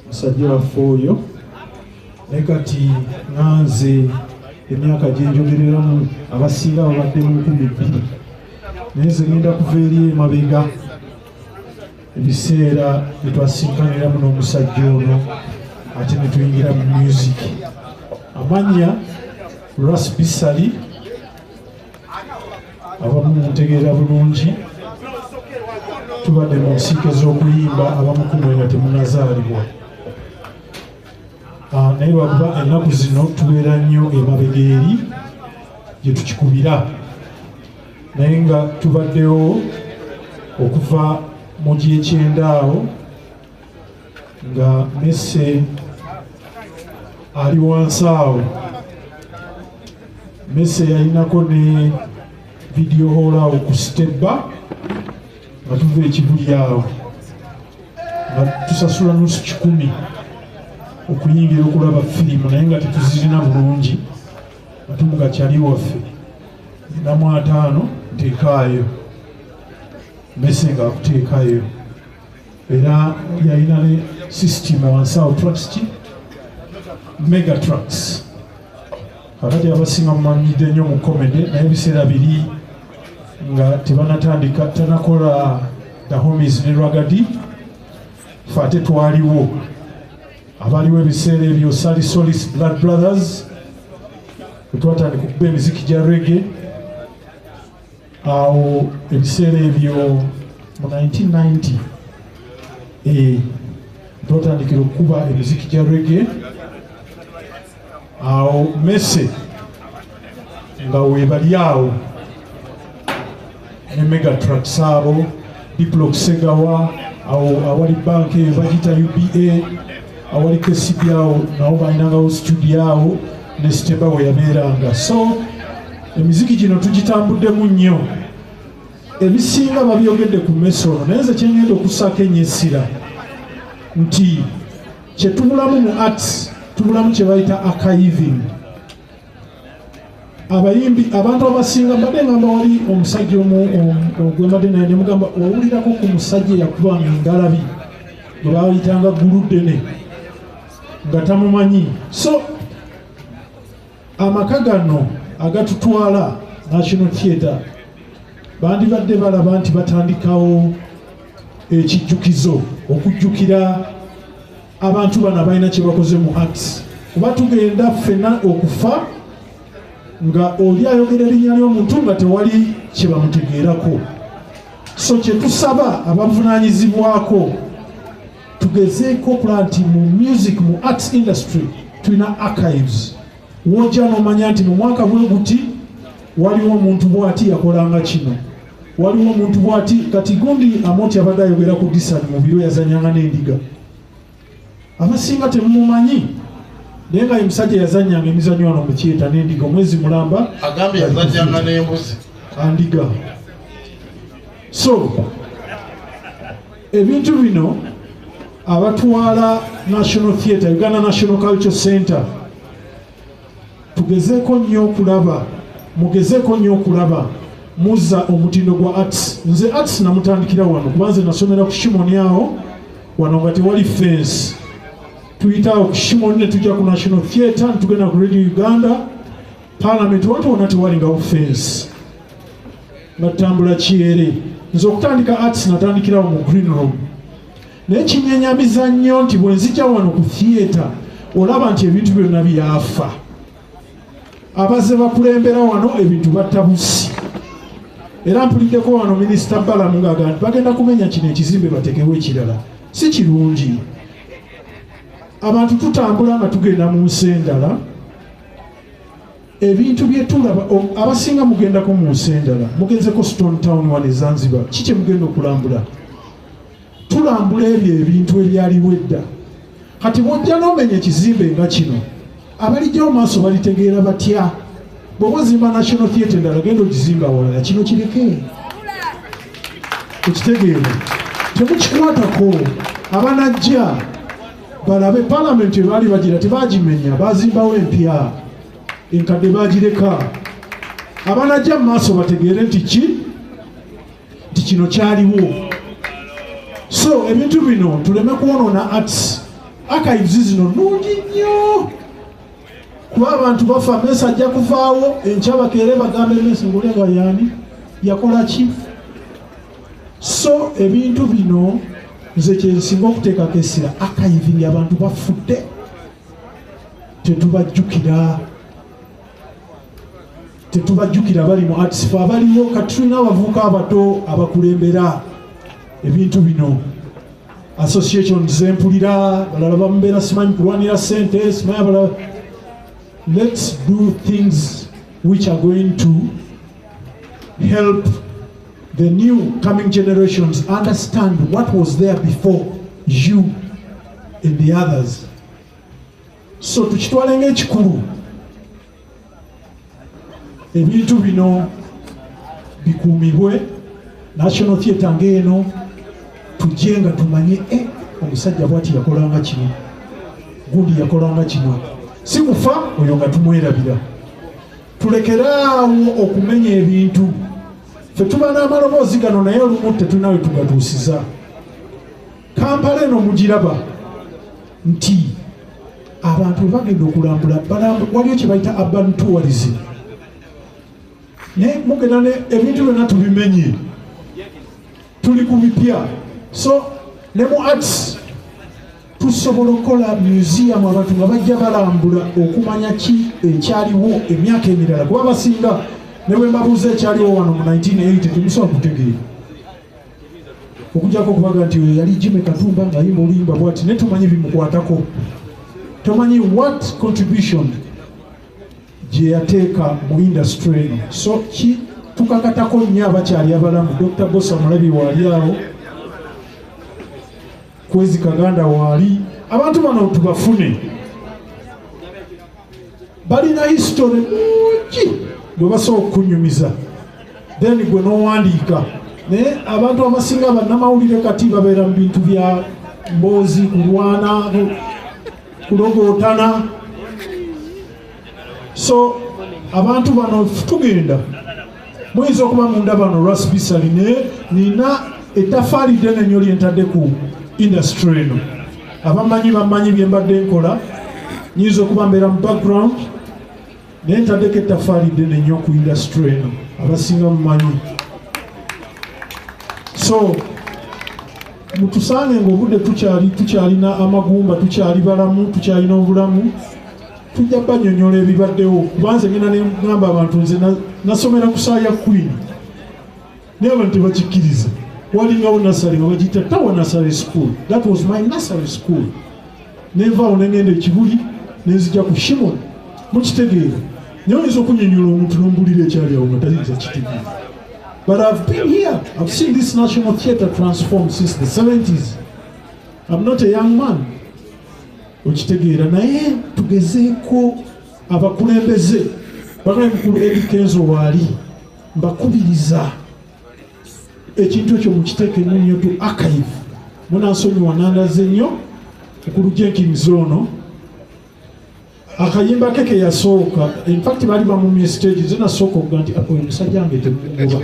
Musajja waffe oyo naye kati nganze emyaka gye njogereramu abasinga babadde mu 2002 naye nze ngenda kuva eri emabega ebiseera bye twasinkaniramu n'omusajja ono ate ne tuyingira mu music. Amannya Ras B sali abamu muntegeera bulungi, tubadde mu nsiike z'okuyimba abamu kumwe nga temunazaalibwa. Naye lwakuba ennaku zino tubeera nnyo emabega eri gye tukikubira, naye nga tubaddewo okuva mu gy'ekyenda awo nga Messe ali wansi awo. Messe yalinako ne video hall awo ku Steba nga tuva ekibuli awo nga tusasula nusu 100 okuyingira okulaba firimu, naye nga tetuzirina bulungi nga tumuga kyali waffe namu 5 nteekaayo Messe nga akuteekayo, era yalina ne system wansi awo tracks ki mega tracks. Kakati abasinga mumanyidde nnyo mu comedy, naye ebiseera biri nga tebanatandika tanakola the homies ne ragadi fate twaliwo abaliwo ebiseera ebyo Sali Solis Blood Brothers twatandika okuba emiziki gya reggae awo ebiseera ebyo mu 1990 twatandikira okuba emiziki gya reggae awo Messe nga webali awo ne mega tracks abo Diplo Segawa awo awali banki eyo bagita UBA awali KCB awo nawo balinangawo studio awo ne Steba we yabeeranga. So emiziki gino tugitambuddemu nnyo, ebisinga babyogedde ku Messe ono, naye nze kyengenda okusaako ennyesira nti kyetubulamu mu arts tubulamu kye bayita archiving. Abayimbi abantu abasinga mbadde ngamba wali omusajja ogwembadde naye ne mugamba owulirako ku musajja eyakubanga engalabi gwe bayitanga guludene nga tamumanyi. So amaka gano agatutwala National Theatre bandibadde balaba nti batandikawo ekijjukizo okujjukira abantu bano abalina kye bakoze mu arts. Kuba tugenda ffena okufa nga oli ayogera erinnya ly'omuntu nga tewali kye bamutegeerako. So kye tusaba abavunaanyizibwako tugezeeko okulaba nti mu music mu arts industry tulina archives. Wojja n'omanya nti mu mwaka bwe guti waliwo omuntu bw'ati yakolanga kino, waliwo omuntu bw'ati. Kati gundi Amoti abadde ayogera ku disani mu biro yazanyanga n'endiga, abasinga temumumanyi naye nga omusajja yazanyanga emizannyo wano mu Kyeta n'endiga. Omwezi mulamba agambye yazanyanga n'embuzi andiga. So ebintu bino abatwala National Theatre, Uganda National Cultural Center, tugezeeko nnyo okulaba, mugezeeko nnyo okulaba muzza omutindo gwa arts. Nze arts namutandikira wano kuba nze nasomera ku Shimoni awo wano nga tewali fence. Tuyitawo ku Shimoni ne tujja ku National Theatre ne tugenda ku Radio Uganda Parliament, watu wonna tewalingawo fence nga tutambula kyere. Nze okutandika arts natandikirawo mu green room, naye kinyenyamiza nnyo nti bwe nzija wano ku theatre olaba nti ebintu byonna byafa. Abazze bakulembera wano ebintu battabusi, era mpuliddeko wano Minisita Balamu ng'agamba bagenda kumenya kino ekizimbe batekewo ekirala. Si kirungi. Abantu tutambula nga tugenda mu nsi endala, ebintu bye tulaba abasinga mugendako mu nsi endala, mugenzeko Stone Town wane Zanzibar, kiki mugenda okulambula? Tulambula ebyo ebintu ebyaliwo edda. Kati bw'ojja n'omenya ekizimbe nga kino abalijjawo maaso balitegeera batya? Bw'oba zimba National Theatre endala genda ogizimba awalala, kino kireke ekitegeere temukikwatako. Abanajja balabe Parliament ebaali bagira tebagimenya, bazimbawo empya enkadde bagireka. Abanajja mu maaso bategeere nti kino kyaliwo. So ebintu bino tuleme kuwonoona arts archives zino nnungi nnyo kuba abantu bafa Mesa ajja kuvaawo enkya bakeere bagambe Mesa ngolega yaani yakola ki. So ebintu bino nze kyensinga okuteekako essira archiving abantu bafudde tetubajjukira bali mu arts fe abaliwo kati tulina abavubuka abato abakulembera ebintu bino association zempulira balala bamubeera simanyi kulwanira ssente simanyi abalala. Let's do things which are going to help the new coming generations understand what was there before you and the others. So tukitwale ng'ekikulu ebintu bino bikuumibwe national theatre ng'eno tujje nga tumanye omusajja bw'ati yakolanga kino gundi yakolanga kino si kufa oyo nga tumwerabira. Tulekeraawo okumenya ebintu ffe tuba n'amaloboozi gano naye olumu tetulina we tugatuusiza. Kampala eno mugiraba nti abantu bagenda okulambula waliyo kye bayita urban tourism naye mugenda ebintu byonna tubimenye tuli ku bipya. So ne mu arts tusobola okukola museum abantu nga bajja balambula okumanya ki ekyaliwo emyaka emirala kuba basinga ne bwe mbabuuza ekyaliwo wano mu 1980 temusobola kutegeera okujjako okubaga nti oyo yali Jimmy Katumba ng'ayimba oluyimba bw'ati naye tumanyi bimukwatako tomanyi what contribution gye yateeka mu industry eno. So tukakatako nnyo abakyali abalamu. Dr. Bosa Mulabi waali awo, Kwezi Kaganda waali. Abantu bano tubafune balina history mungi gwe basobola okunyumiza then gwe n'owandiika. Naye abantu abasinga bannamawulire kati babeera mu bintu bya mboozi, kulwana, kulogootana. So abantu bano tugenda muyinza okuba munda bano Ras B saline nina ettafaali ddene nnyo lyentadde ku industry eno. Abamanyi bamanyi bye mbadde nkola, nyinza okuba mbeera mu background naye ntaddeko ettafaali ddene nnyo ku industry eno, abasinga mumanyi. So mutusange ng'obudde tukyalina amagumba, tukyali balamu, tukyalina obulamu, tujja banyonyola ebibaddewo. Kubanze ngenda ne ngamba abantu nze nasomera ku saa ya Queen naye abantu tebakikkiriza. Walingawo nursery nga bagiyita Tower Nursery School. That was my nursery school. Nenvaawo ne ngenda Ekibuli ne nzija ku Shimon. Mukitegeera naye oyinza okunyonyola omuntu n'ombulira ekyali awo nga tayinza kitegeera. But I've been here. I've seen this National Theatre transform since the 70s. I'm not a young man. Okitegeera naye tugezeeko abakulembeze bagala mukulu Kenzo waali mbakubiriza ekintu ekyo mukiteeke nnyo tu archive. Munansonyiwa nandaze nnyo mukulu Jenkins ono akayimba keke yasooka. In fact bali bamumye stage zinasooka okuga nti oyo musajja wange temukuba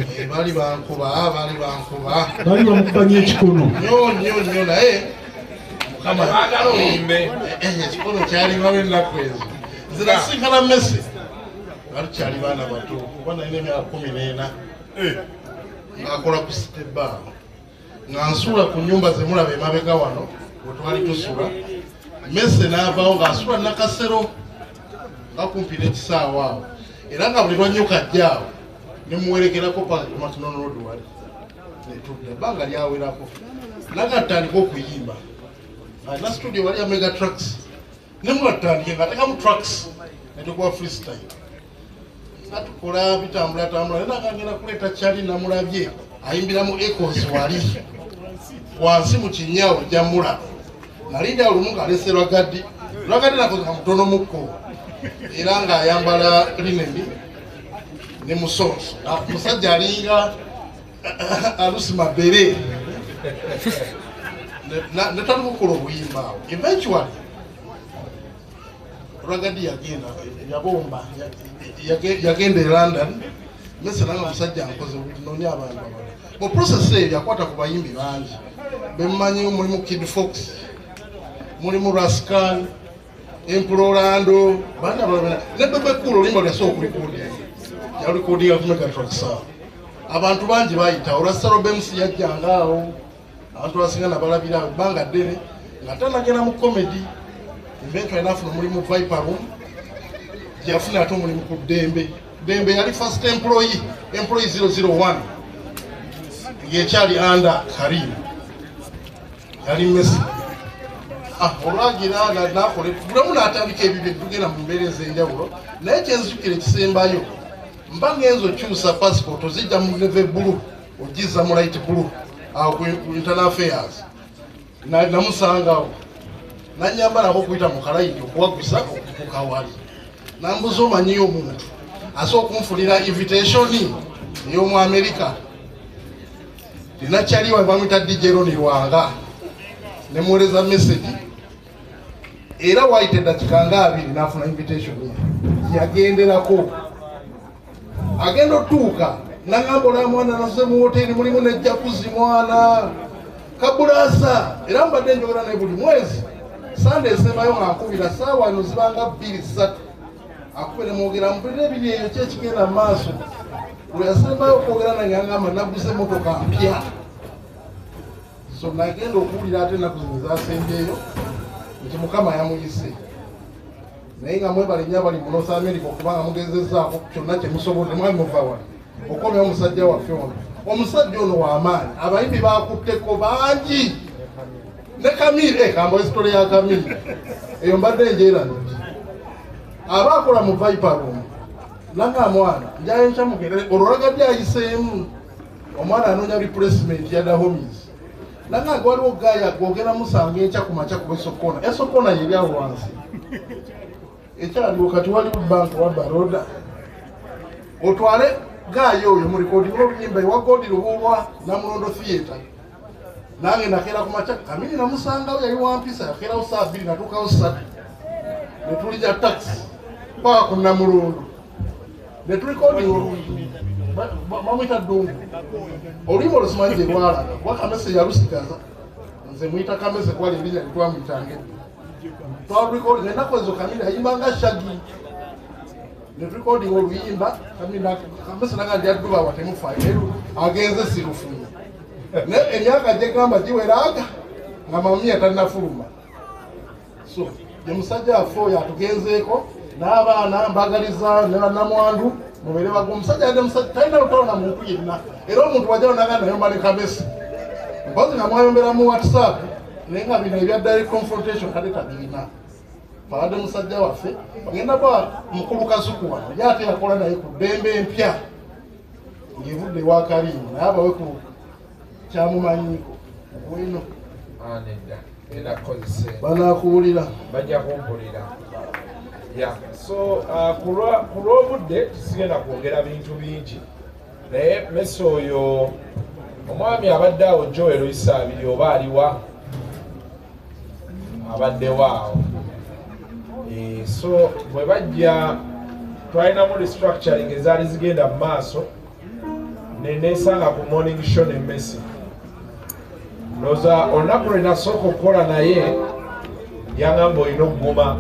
bali bamukubanya ekikono nyo naye kama bagala oyimbe ekikono kyali bawe ennaku ezo zirasinkana Messi bali kyali baana bato kuba nalina emyaka 14 ng'akola ku steba nga nsula ku nnyumba zemulaba emabega wano wetwali tusula. Messi n'avaawo ng'asula nakasero nga kumpi n'ekisaawa awo era nga buli lwanyuka ajjaawo ne muwerekerako Macnon Road wali netudda ebbanga lyawerako nagatandika okuyimba na studio wali ya Mega Trucks ne mugatandike ng'atekamu trucks netukuba freestyle nga tukola bitambulatambula naye nagangenda kuleeta kyali namulabye ayimbiramu Echoes wali wansi mu kinyawo jamulaba nalinda olumu ng'alese Lwagaddi nakoze kamutono mukko era ng'ayambala lineni ne musonso musajja alinga alusi mabere netatukukola obuyimba awo. Eventually Lwagaddi yagenda yabomba yagenda e London Mese nanga musajja nkoze nonya abantu abali bo process eyo yakwata ku bayimbi bangi bemmanyi mulimu Kid Fox mulimu Rascal Emplorando bana bana ne bebe kulo limba lya soko likodi ya likodi ya kumeka tracks abantu bangi bayita Orasaro Bems yajjangaawo abantu basingana balabira banga ddene nga tanagenda mu comedy eventually nafuna mulimu Viper Room yafuna ate mulimu ku Dembe yali first employee 001 yekyali under Karim yali Messi olwagira nakole bulamu n'atandika ebibyo tugenda mu mbeera ez'enjawulo naye kyenzukira ekisembayo mba ngenzo kyusa passport ozijja mu neve blue ogiza mu light blue awo ku internal affairs namusangawo nanyamba nabo okuyita mu kalayiti okuwagusa okukawali nambuza omanyiyo omuntu asooka okunfunira invitation ey'omu America linakyaliwa bamwita DJ Ronnie Lwanga nemuweereza message era waayita eddakiika nga 2 n'afuna invitation yagenderako agenda otuuka nagamba olaba mwana naze mu hoteri mulimu nejjakuzi mwana kabulasa era mbadde njogera naye buli mwezi Sunday esembayo nga nkubira saawa eno zibanga 2-3 akubere mwogera mpulira ebiri eyo kyekigenda mu maaso bwe yasembayo okwogera nange angamba naguze motoka mpya so nagenda okuwulira ate ennaku zino zasembeeyo nti Mukama yamuyise naye nga mwebale nnyo abali mu North America okubanga mugezezzaako kyonna kyemusobodde mwali muva wali okomyawo omusajja waffe ono omusajja ono w'amaanyi abayimbi bakutteko bangi ne Kamiri kamba esitole ya Kamiri eyo mbadde enjeera nti aba akola mu Viper Room nanga mwana njayo nkyamugere olwolagadde ayiseemu omwana anoonya replacement ya Dahomies nanga gwaliwo gaya gwogera musanga enkya ku makya ku esokona yeri awo wansi ekyaliwo kati waliwo bank wa Baroda otwale gayo oyo mu recording oluyimba ewa Godi Lubuulwa Namulondo Theatre nange nakeera ku makya Kamiri namusangawo yali wampisa yakeerawo saa 2 natuukawo 3 netulija taxi paka ku Namulondo netulikodinga bamwita Ddungu oluyimba olusimanyi gye lwalaga kuba Kamese yalusigaza nze muyita Kamese kwali erinnya litwamuyitanga twalulikodi nennaku ezo Kamiri ayimbanga Shaggy netulikodinga oluyimba Kamese naga ndi adduba watemufaayo agenze sirufunye emyaka gyegamba giweraga nga mamiya tannafuluma so ye musajja waffe oyo atugenzeeko n'abaana mbagaliza ne bannamwandu mubeere bago omusajja yadde musajja talina lutalo muntu yenna era omuntu wajjawo naga nayomba ne Kamese mpozi nga mwayombera mu WhatsApp naye nga bino ebya direct confrontation kale tabirina bawadde musajja waffe bagenda ba mukulu Kasuku wano ye ate yakola naye ku Dembe empya ng'evudde ewa Kalimu naye abawe ku kyamumanyiiko wino banakuwulira bajja kumpulira so ku lw'obudde tusigenda kwogera bintu bingi naye Mese oyo omwami abadde awo Joel Isaabiri oba aliwa abaddewo awo so bwe bajja twalinamu restructuring ezaali zigenda mu maaso nenesanga ku morning show ne Mese noza olunaku lwe nasooka okukola naye yaŋŋamba olina okuguma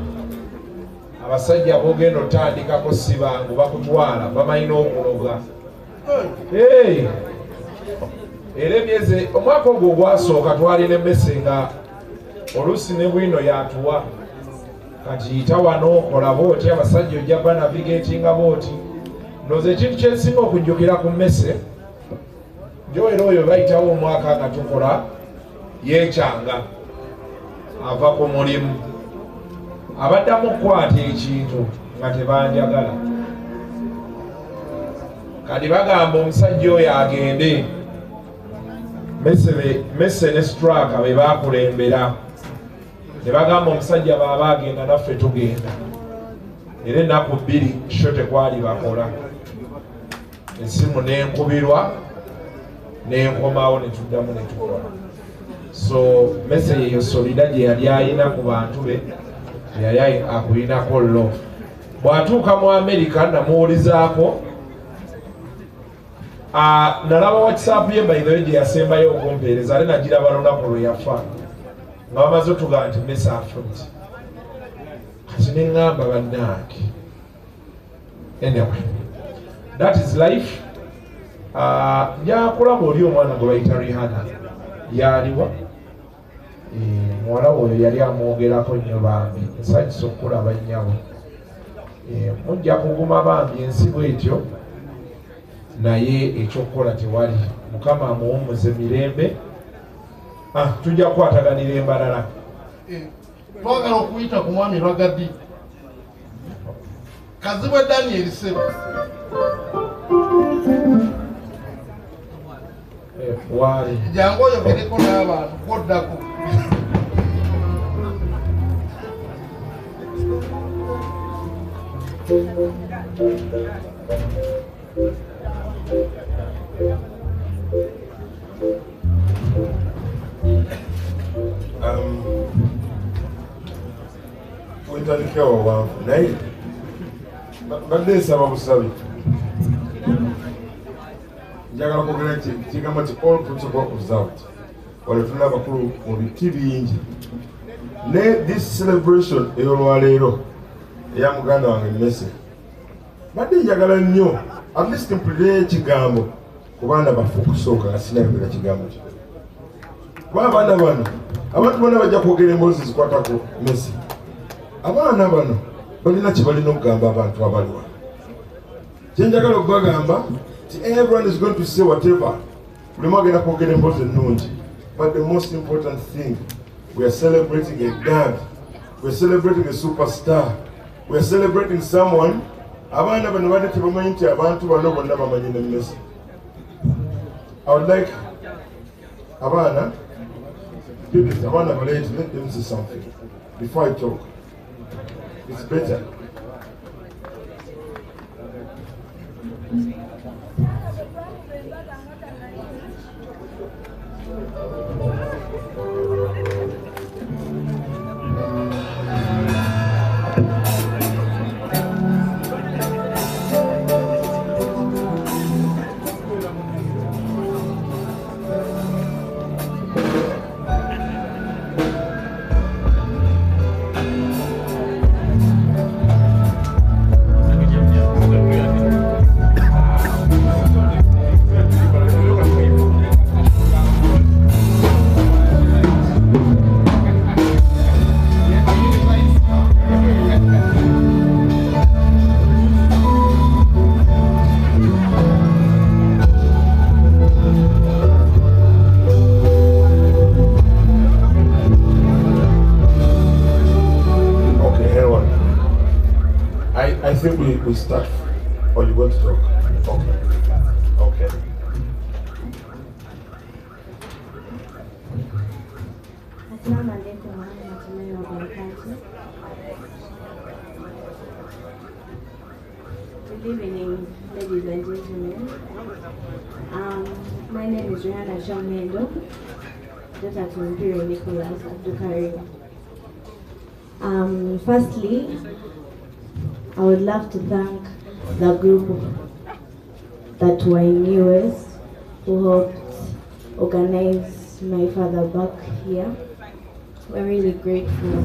abasajja bogenda otandikako si bangu bakutwala bamalina okuloga era emyezi omwaka ogwo ogwasooka twalina Mese nga oluusi ne bwino yatuwa kati yita wano kola booti abasajja ojja ba navigatinga booti noza ekintu kyensinga okujjukira ku Mese Joel oyo bayitawo omwaka nga tukola yeekyanga ava ku mulimu abaddamu okukwata ekintu nga tebanjagala kati bagamba omusajja oyo agende Mese ne Straka be bakulembera ne bagamba omusajja baaba agenda naffe tugenda era ennaku 2 sho tekwali bakola esimu nenkubirwa nenkomawo netuddamu netukola so Mese yeyo solida gye yali ayina ku bantu be yali akulinako lo bw'atuuka mu America namuwulizaako Nalaba WhatsApp ye by the way gye yasembayo okumpeereza ate nagiraba lunaku lwe yafa nga bamaze otugaa nti Messi afudde kati ne ŋŋamba bannange. Anyway, that is life. Njakulaba oli omwana gwe bayita Rihanna yaliwa muwala oyo yali amwogerako nnyo bambi nsanyusa okulaba nnyabo. Mujja kuguma bambi ensi bwetyo naye ekyokukola tewali. Mukama amuwummuze mirembe. Tujja kukwataganira embalala. Twagala okuyita ku mwami Rwagadi Kazibwe Daniel Sebo. Wali jangu oyogereko n'abantu koddako. Wentandika wawanvu naye badde nsaba busabe njagala kwogera kigambo ti all protocol observed wale tulina abakulu mu biti bingi ne this celebration ey'olwaleero eya muganda wange Messi badde njagala nnyo at least mpulire ekigambo ku baana baffe okusooka nga sinayogera kigambo kyo kuba abaana bano abantu bonna bajja kwogera emboozi zikwatako Messi. Abaana bano balina kye balina okugamba abantu abali wano. Kyenjagala okubagamba ti everyone is going to say whatever buli mwagenda kwogera emboozi ennungi, but the most important thing, we are celebrating a dad, we are celebrating a superstar, we are celebrating someone. Abaana bano badde tebamanyi nti abantu bano bonna bamanyi ne Messi. I would like abaana balete, let them say something before I talk. It's better. I think we start. Or you want to talk? Okay. Assalamu alaikum warahmatullahi wabarakatuh. Good evening, ladies and gentlemen. My name is Rihanna Shamendo, daughter to Imperial Nicholas Abdukari. Firstly, I would love to thank the group that were in US who helped organize my father back here. We're really grateful.